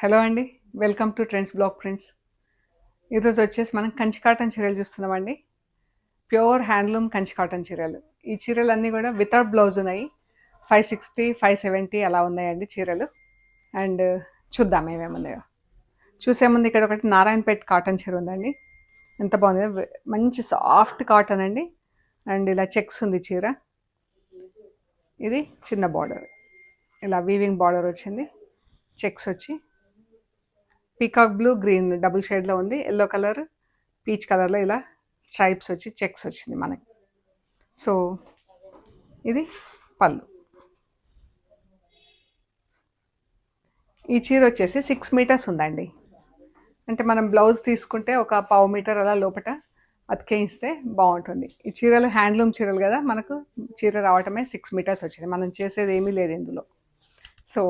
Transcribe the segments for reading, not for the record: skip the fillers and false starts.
Hello అండి. Welcome to trends block prints. ఈరోజు వచ్చేసి మనం కంచి కాటన్ చీరలు చూస్తున్నామండి. ప్యూర్ హ్యాండ్లూమ్ కంచి కాటన్ చీరలు. ఈ చీరలన్నీ కూడా వితౌట్ బ్లౌజ్ ఉన్నాయి. 560, 570 అలా ఉన్నాయండి చీరలు. అండ్ చూద్దాం ఏమేమి ఉన్నాయో. చూసే ముందు ఇక్కడ ఒకటి నారాయణపేట్ కాటన్ చీర ఉందండి. ఎంత బాగుంది, మంచి సాఫ్ట్ కాటన్ అండి. అండ్ ఇలా చెక్స్ ఉంది చీర. ఇది చిన్న బార్డర్, ఇలా వీవింగ్ బార్డర్ వచ్చింది, చెక్స్ వచ్చి పీకాక్ బ్లూ గ్రీన్ డబుల్ షేడ్లో ఉంది. ఎల్లో కలర్, పీచ్ కలర్లో ఇలా స్ట్రైప్స్ వచ్చి చెక్స్ వచ్చింది మనకి. సో ఇది పళ్ళు. ఈ చీర వచ్చేసి 6 మీటర్స్ ఉందండి. అంటే మనం బ్లౌజ్ తీసుకుంటే ఒక పావు మీటర్ అలా లోపల అతికేయిస్తే బాగుంటుంది. ఈ చీరలు హ్యాండ్లూమ్ చీరలు కదా, మనకు చీర రావటమే 6 మీటర్స్ వచ్చింది. మనం చేసేది ఏమీ లేదు ఇందులో. సో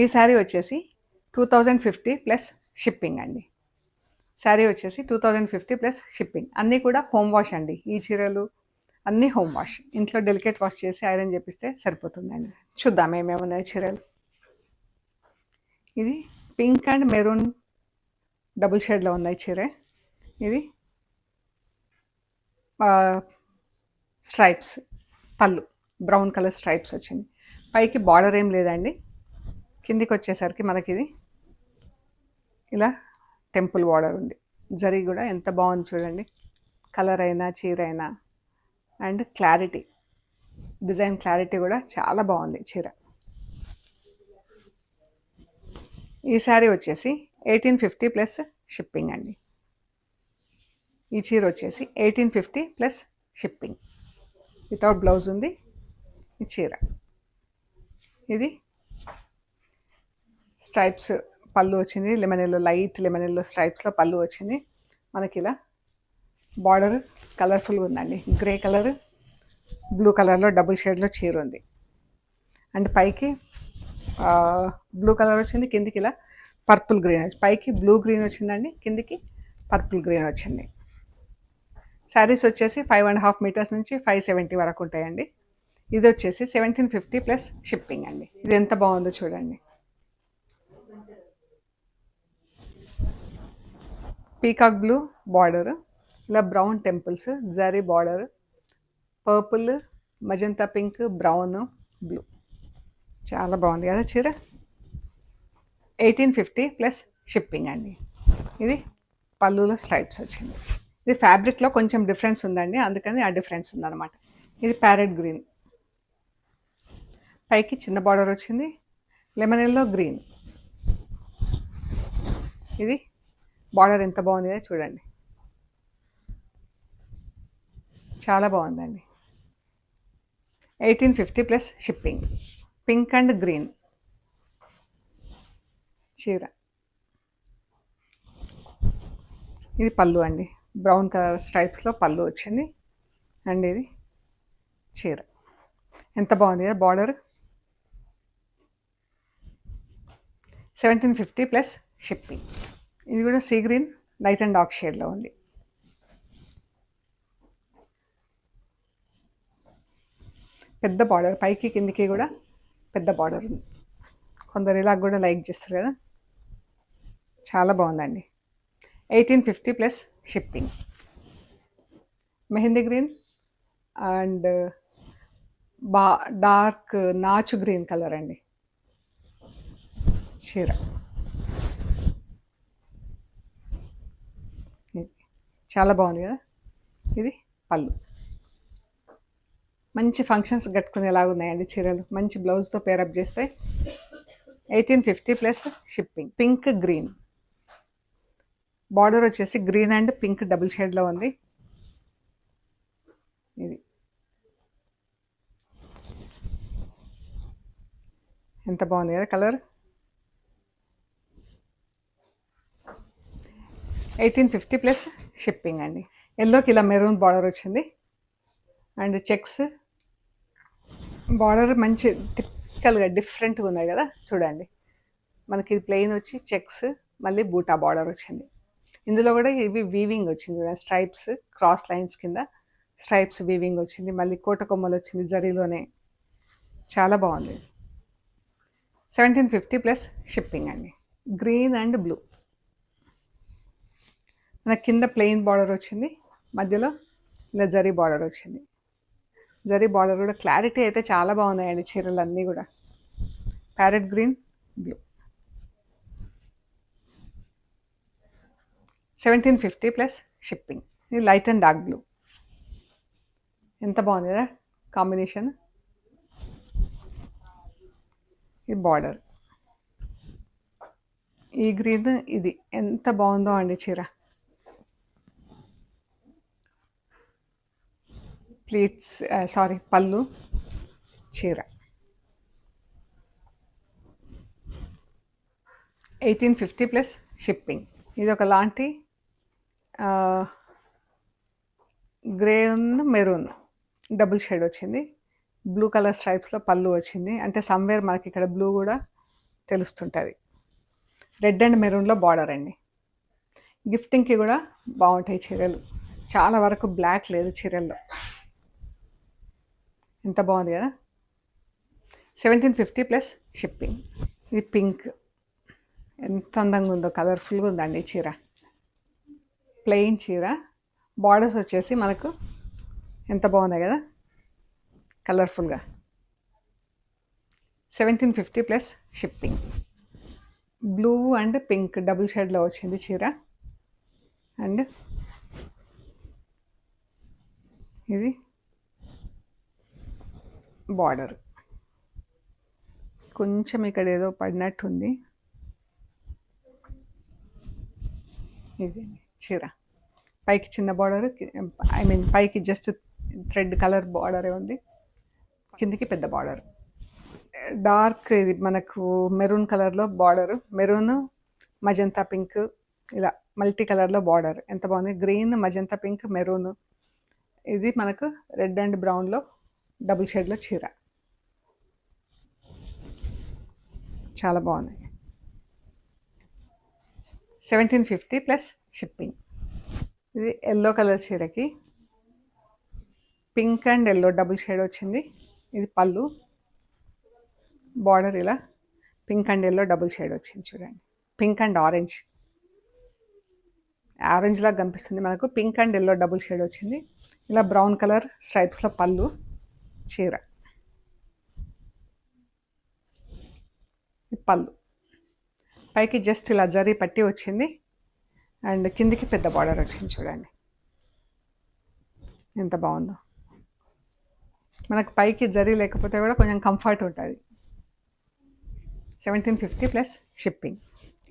ఈ శారీ వచ్చేసి 2050 ప్లస్ షిప్పింగ్ అండి. శారీ వచ్చేసి 2050 ప్లస్ షిప్పింగ్. అన్నీ కూడా హోమ్ వాష్ అండి. ఈ చీరలు అన్నీ హోమ్ వాష్, ఇంట్లో డెలికేట్ వాష్ చేసి ఐరన్ చేపిస్తే సరిపోతుందండి. చూద్దాం ఏమేమి ఉన్నాయి చీరలు. ఇది పింక్ అండ్ మెరూన్ డబుల్ షేడ్లో ఉన్నాయి చీర. ఇది స్ట్రైప్స్ పళ్ళు, బ్రౌన్ కలర్ స్ట్రైప్స్ వచ్చింది. పైకి బార్డర్ ఏం లేదండి. కిందికి వచ్చేసరికి మనకి ఇది ఇలా టెంపుల్ బార్డర్ ఉంది. జరీ కూడా ఎంత బాగుంది చూడండి. కలర్ అయినా చీర అయినా అండ్ క్లారిటీ, డిజైన్ క్లారిటీ కూడా చాలా బాగుంది చీర. ఈ శారీ వచ్చేసి 1850 ప్లస్ షిప్పింగ్ అండి. ఈ చీర వచ్చేసి 1850 ప్లస్ షిప్పింగ్, వితౌట్ బ్లౌజ్ ఉంది ఈ చీర. ఇది స్ట్రైప్స్ పళ్ళు వచ్చింది, lemon yellow, light lemon yellow స్ట్రైప్స్లో పళ్ళు వచ్చింది మనకి. ఇలా బార్డర్ కలర్ఫుల్గా ఉందండి. గ్రే కలర్, బ్లూ కలర్లో డబుల్ షేడ్లో చీర ఉంది. అండ్ పైకి బ్లూ కలర్ వచ్చింది, కిందికి ఇలా పర్పుల్ గ్రీన్ వచ్చి, పైకి బ్లూ గ్రీన్ వచ్చిందండి, కిందికి పర్పుల్ గ్రీన్ వచ్చింది. శారీస్ వచ్చేసి 5.5 మీటర్స్ నుంచి 570 వరకు ఉంటాయండి. ఇది వచ్చేసి 1750 ప్లస్ షిప్పింగ్ అండి. ఇది ఎంత బాగుందో చూడండి. పీకాక్ బ్లూ బార్డర్, ఇలా brown temples, zari border, purple, magenta pink, brown, blue. చాలా బాగుంది కదా చీర. 1850 ప్లస్ షిప్పింగ్ అండి. ఇది పళ్ళులో స్ట్రైప్స్ వచ్చింది. ఇది ఫ్యాబ్రిక్లో కొంచెం డిఫరెన్స్ ఉందండి, అందుకని ఆ డిఫరెన్స్ ఉందన్నమాట. ఇది ప్యారెట్ గ్రీన్, పైకి చిన్న బార్డర్ వచ్చింది, లెమన్ ఎల్లో గ్రీన్. ఇది బార్డర్ ఎంత బాగుంది కదా చూడండి, చాలా బాగుందండి. 1850 plus shipping. Pink and green చీర. ఇది పళ్ళు అండి, బ్రౌన్ కలర్ స్ట్రైప్స్లో పళ్ళు వచ్చింది. అండ్ ఇది చీర ఎంత బాగుంది కదా బార్డర్. 1750 plus shipping. ఇది కూడా sea green light and dark షేడ్లో ఉంది. పెద్ద బార్డర్, పైకి కిందికి కూడా పెద్ద బార్డర్ ఉంది. కొందరు ఇలా కూడా లైక్ చేస్తారు కదా, చాలా బాగుందండి. 1850 plus shipping. Mehndi green and dark నాచు గ్రీన్ కలర్ అండి చీర. చాలా బాగుంది కదా. ఇది పళ్ళు. మంచి ఫంక్షన్స్ కట్టుకునేలాగా ఉన్నాయండి చీరలు, మంచి బ్లౌజ్తో పేరప్ చేస్తే. 1850 plus shipping. Pink green border వచ్చేసి గ్రీన్ అండ్ పింక్ డబుల్ షేడ్లో ఉంది. ఇది ఎంత బాగుంది కదా కలర్. 1850 ప్లస్ షిప్పింగ్ అండి. ఎల్లోకి ఇలా మెరూన్ బార్డర్ వచ్చింది అండ్ చెక్స్ బార్డర్ మంచి టిపికల్గా డిఫరెంట్గా ఉన్నాయి కదా చూడండి. మనకి ప్లెయిన్ వచ్చి చెక్స్, మళ్ళీ బూటా బార్డర్ వచ్చింది. ఇందులో కూడా ఇవి వీవింగ్ వచ్చింది, స్ట్రైప్స్ క్రాస్ లైన్స్ కింద స్ట్రైప్స్ వీవింగ్ వచ్చింది. మళ్ళీ కోట కొమ్మలు వచ్చింది జరీలోనే, చాలా బాగుంది. 1750 ప్లస్ షిప్పింగ్ అండి. Green and blue. మనకి కింద ప్లెయిన్ బార్డర్ వచ్చింది, మధ్యలో ఇలా జరీ బార్డర్ వచ్చింది. జరీ బార్డర్ కూడా క్లారిటీ అయితే చాలా బాగున్నాయండి చీరలు అన్నీ కూడా. Parrot green, blue. 1750 plus shipping. ఇది లైట్ అండ్ డార్క్ బ్లూ. ఎంత బాగుంది కదా కాంబినేషన్. ఇది బార్డర్. ఈ గ్రీన్ ఇది ఎంత బాగుందో అండి చీర. ప్లీట్స్ సారీ పళ్ళు, చీర 1850 ప్లస్ షిప్పింగ్. ఇది ఒకలాంటి గ్రే మెరూన్ డబుల్ షేడ్ వచ్చింది. బ్లూ కలర్ స్ట్రైప్స్లో పళ్ళు వచ్చింది. అంటే సమ్వేర్ మనకి ఇక్కడ బ్లూ కూడా తెలుస్తుంటుంది. రెడ్ అండ్ మెరూన్లో బార్డర్ అండి. గిఫ్టింగ్కి కూడా బాగుంటాయి చీరలు. చాలా వరకు బ్లాక్ లేదు చీరల్లో. ఎంత బాగుంది కదా. 1750 ప్లస్ షిప్పింగ్. ఇది పింక్. ఎంత అందంగా ఉందో, కలర్ఫుల్గా ఉందండి ఈ చీర. ప్లెయిన్ చీర, బార్డర్స్ వచ్చేసి మనకు ఎంత బాగుంది కదా కలర్ఫుల్గా. 1750 plus shipping. Blue and pink double షేడ్లో వచ్చింది చీర. అండ్ ఇది బార్డర్. కొంచెం ఇక్కడ ఏదో పడినట్టుంది. ఇది చీర పైకి చిన్న బార్డర్, పైకి జస్ట్ థ్రెడ్ కలర్ బార్డరే ఉంది, కిందికి పెద్ద బార్డర్. డార్క్ ఇది మనకు మెరూన్ కలర్లో బార్డర్, మెరూన్ మజంతా పింక్ ఇలా మల్టీ కలర్లో బార్డర్. ఎంత బాగుంది. Green, magenta pink, maroon. ఇది మనకు రెడ్ అండ్ బ్రౌన్లో డబుల్ షేడ్లో చీర. చాలా బాగుంది. 1750 ప్లస్ షిప్పింగ్. ఇది ఎల్లో కలర్ చీరకి pink and yellow double shade వచ్చింది. ఇది పళ్ళు, బార్డర్ ఇలా pink and yellow double shade వచ్చింది చూడండి. పింక్ అండ్ ఆరెంజ్, ఆరెంజ్ లాగా కనిపిస్తుంది మనకు. Pink and yellow double shade వచ్చింది. ఇలా బ్రౌన్ కలర్ స్ట్రైప్స్లో పళ్ళు, చీర. పళ్ళు పైకి జస్ట్ ఇలా జరీ పట్టి వచ్చింది అండ్ కిందికి పెద్ద బార్డర్ వచ్చింది చూడండి. ఎంత బాగుందో. మనకు పైకి జరీ లేకపోతే కూడా కొంచెం కంఫర్ట్ ఉంటుంది. 1750 ప్లస్ షిప్పింగ్.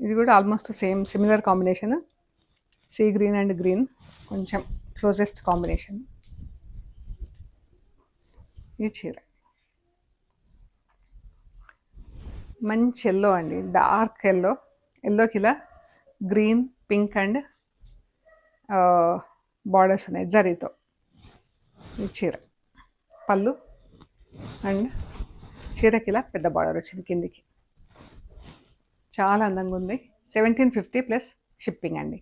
ఇది కూడా almost same similar combination. Sea green and green కొంచెం క్లోజెస్ట్ కాంబినేషన్. ఈ చీర మంచి ఎల్లో అండి, డార్క్ ఎల్లో. ఎల్లోకి ఇలా గ్రీన్, పింక్ అండ్ బార్డర్స్ ఉన్నాయి జరీతో. ఈ చీర పళ్ళు అండ్ చీరకి ఇలా పెద్ద బార్డర్ వచ్చింది కిందికి. చాలా అందంగా ఉంది. 1750 ప్లస్ షిప్పింగ్ అండి.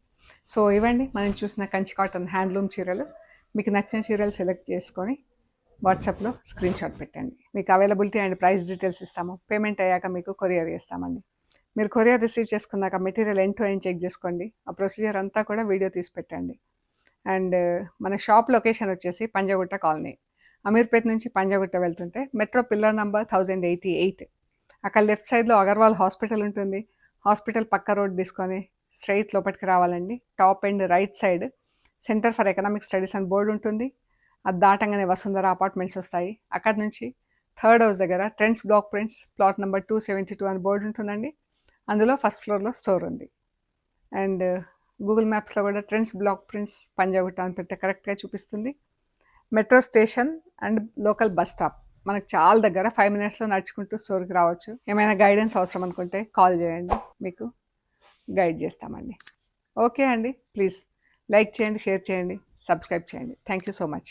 సో ఇవ్వండి మనం చూసిన కంచి కాటన్ హ్యాండ్లూమ్ చీరలు. మీకు నచ్చిన చీరలు సెలెక్ట్ చేసుకొని వాట్సాప్లో స్క్రీన్ షాట్ పెట్టండి. మీకు అవైలబిలిటీ అండ్ ప్రైస్ డీటెయిల్స్ ఇస్తాము. పేమెంట్ అయ్యాక మీకు కొరియర్ చేస్తామండి. మీరు కొరియర్ రిసీవ్ చేసుకున్నాక material end to end check చేసుకోండి. ఆ ప్రొసీజర్ అంతా కూడా వీడియో తీసి పెట్టండి. అండ్ మన షాప్ లొకేషన్ వచ్చేసి పంజాగుట్ట కాలనీ. అమీర్పేట్ నుంచి పంజాగుట్ట వెళ్తుంటే మెట్రో పిల్లర్ నంబర్ 1088. అక్కడ లెఫ్ట్ సైడ్లో అగర్వాల్ హాస్పిటల్ ఉంటుంది. హాస్పిటల్ పక్క రోడ్ తీసుకొని స్ట్రైట్ లోపలికి రావాలండి. Top and right side centre for economic studies అని బోర్డు ఉంటుంది. అది దాటంగానే వసుంధర అపార్ట్మెంట్స్ వస్తాయి. అక్కడ నుంచి థర్డ్ హౌస్ దగ్గర trends block prints plot number 272 అని బోర్డు ఉంటుందండి. అందులో ఫస్ట్ ఫ్లోర్లో స్టోర్ ఉంది. అండ్ గూగుల్ మ్యాప్స్లో కూడా ట్రెండ్స్ బ్లాక్ ప్రింట్స్ పంజాగుట్ట అని పెడితే కరెక్ట్గా చూపిస్తుంది. Metro station and local bus stop మనకు చాలా దగ్గర. 5 minutesలో నడుచుకుంటూ స్టోర్కి రావచ్చు. ఏమైనా గైడెన్స్ అవసరం అనుకుంటే కాల్ చేయండి, మీకు గైడ్ చేస్తామండి. ఓకే అండి, ప్లీజ్ లైక్ చేయండి, షేర్ చేయండి, సబ్స్క్రైబ్ చేయండి. Thank you so much.